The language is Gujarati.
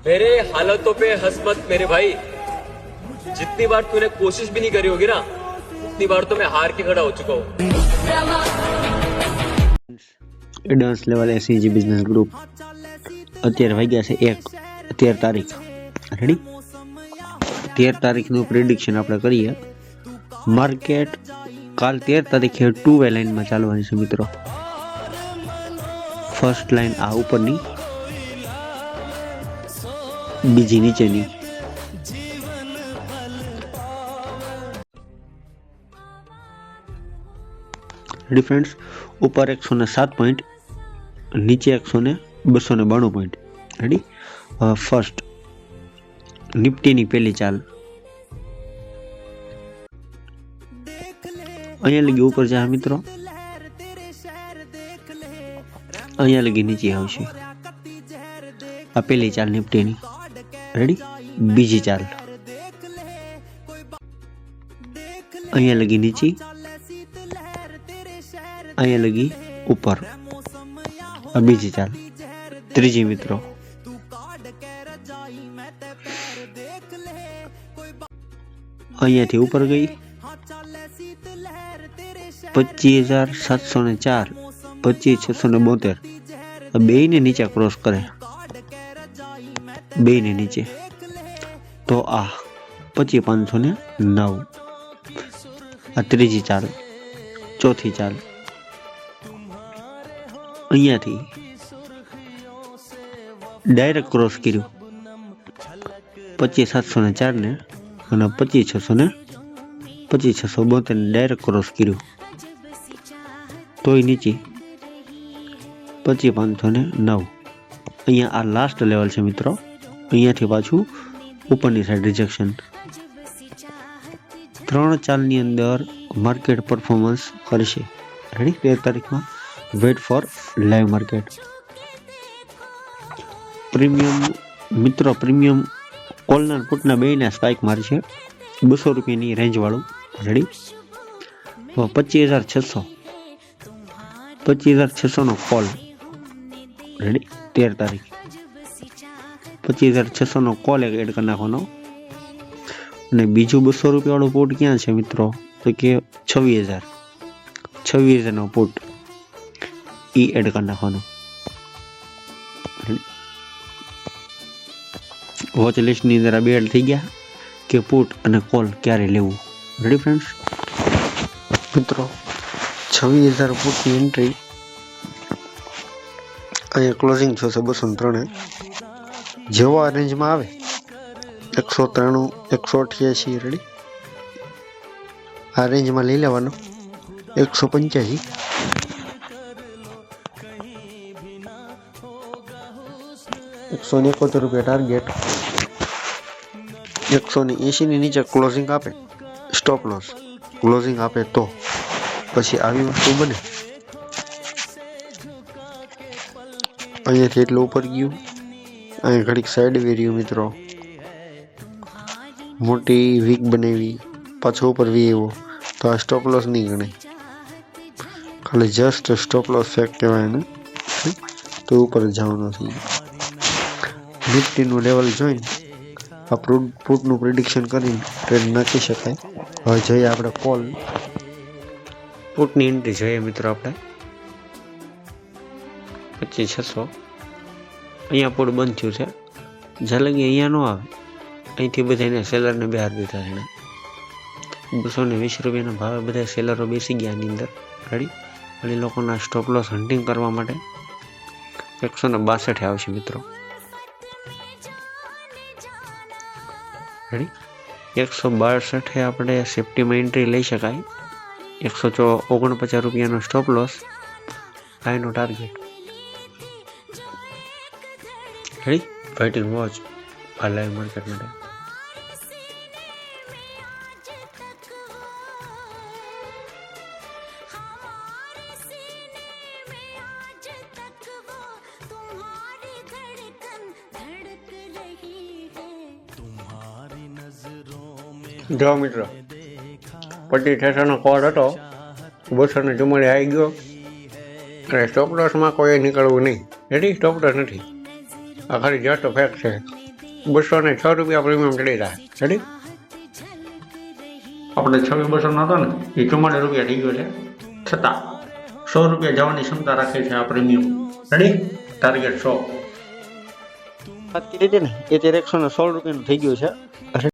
मेरे हालतों पे हंस मत मेरे भाई। जितनी बार तूने कोशिश भी नहीं करी होगी ना, उतनी बार तो मैं हार के खड़ा हो चुका हूँ। એડવાન્સ લેવલ એસઈજી બિઝનેસ ગ્રુપ અત્યારે વાગ્યા છે 13 તારીખ રેડી 13 તારીખનું પ્રિડિક્શન આપણે કરીએ. માર્કેટ કાલ 13 તારીખે 2 વે લાઇનમાં ચાલવાની છે મિત્રો. ફર્સ્ટ લાઇન આ ઉપરની, બીજી નીચેની. રેડી ફ્રેન્ડ્સ, ઉપર 107 પોઈન્ટ, નીચે 292 પોઈન્ટ. રેડી. ફર્સ્ટ નિફ્ટીની પહેલી ચાલ અહીંયા લગી ઉપર જાય મિત્રો, અહીંયા લગી નીચે આવશે. આ પહેલી ચાલ નિફ્ટીની. રેડી. બીજી ચાલ અહીંયા લગી નીચે, અહીંયા લગી ઉપર. આ બીજી ચાલ. ત્રીજી મિત્રો અહીંયાથી ઉપર ગઈ 25,704, 25,672. બે ને નીચે ક્રોસ કરે, બે ને નીચે, તો આ 25,509. આ ત્રીજી ચાલ. ચોથી ચાલ અહીંયાથી ડાયરેક્ટ ક્રોસ કર્યું 25,704 ને અને 25,672 ને ડાયરેક્ટ ક્રોસ કર્યું, તોય નીચે 25,509. અહીંયા આ લાસ્ટ લેવલ છે મિત્રો. અહીંયાથી પાછું ઉપરની સાઈડ રિજેક્શન. 3 ચાલની અંદર માર્કેટ પરફોર્મન્સ કરશે. રેડી. 13 તારીખમાં wait for live market. Premium મિત્રો, પ્રીમિયમ કોલના પુટના બેના સ્પાઇક મારશે 200 રૂપિયાની રેન્જ વાળું. રેડી. 25,600 નો કોલ. રેડી. 13 તારીખ 25,600 નો કોલ એક એડ કરી નાખવાનો. અને બીજું 200 રૂપિયા વાળું પુટ ક્યાં છે મિત્રો, તો કે 26,000 નો પુટ ઈ એડ કરી નાખવાનો. વોચ લિસ્ટની અંદર આ બે એડ થઈ ગયા કે પુટ અને કોલ ક્યારે લેવું. રેડી ફ્રેન્ડ્સ મિત્રો, 26,000 પુટની એન્ટ્રી અહીંયા ક્લોઝિંગ થશે 203. જેવો આ રેન્જમાં આવે 193, 188. રેડી. આ રેન્જમાં લઈ લેવાનો 185. 171 રૂપિયા ટાર્ગેટ. 180 ની નીચે ક્લોઝિંગ આપે, સ્ટોપ લોસ ક્લોઝિંગ આપે તો પછી આવી વસ્તુ બને. અહીંયાથી એટલે ઉપર ગયું, અહીંયા ઘડીક સાઈડ વેર્યું મિત્રો, મોટી વીક બનાવી, પાછો ઉપર વી આવ્યો, તો આ સ્ટોપ લોસ નહીં ગણાય, ખાલી જસ્ટ સ્ટોપ લોસ ફેક કહેવાય ને. તો ઉપર જવાનું થઈ ગયું. નિફ્ટીનું લેવલ જોઈને આ પુટનું પ્રિડિક્શન કરીને ટ્રેડ નાખી શકાય. હવે જોઈએ આપણે કોલ પુટની એન્ટ્રી જોઈએ મિત્રો. આપણે 25,600 અહીંયા પુટ બંધ થયું છે. જ્યાં લગી અહીંયા ન આવે અહીંથી બધાને સેલરને બહાર દીધા છે. 220 રૂપિયાના ભાવે બધા સેલરો બેસી ગયા આની અંદર. રેડી. અને લોકોના સ્ટોપ લોસ હન્ટિંગ કરવા માટે 162 આવશે મિત્રો. રેડી. 162 આપણે સેફ્ટીમાં એન્ટ્રી લઈ શકાય. 149 રૂપિયાનો સ્ટોપ લોસ, હાઈનો ટાર્ગેટ. રેડી. વેઇટિંગ વોચ આ લાઈવ માર્કેટ માટે. જો મિત્રો, 25,600 કોડ હતો, 244 આવી ગયો. અને સ્ટોપ લોસમાં કોઈ નીકળવું નહીં. રેડી. સ્ટોપ લોસ નથી, આ ખાલી જસ્ટ ફેક્ટ છે. 206 રૂપિયા પ્રીમિયમ ચડી રહ્યા. રેડી? આપણે 26,200 નો હતો ને એ 44 રૂપિયા થઈ ગયો છે. છતાં 100 રૂપિયા જવાની ક્ષમતા રાખે છે આ પ્રીમિયમ. રેડી? ટાર્ગેટ 100 વાત કરી હતી ને એ 116 રૂપિયાનું થઈ ગયું છે.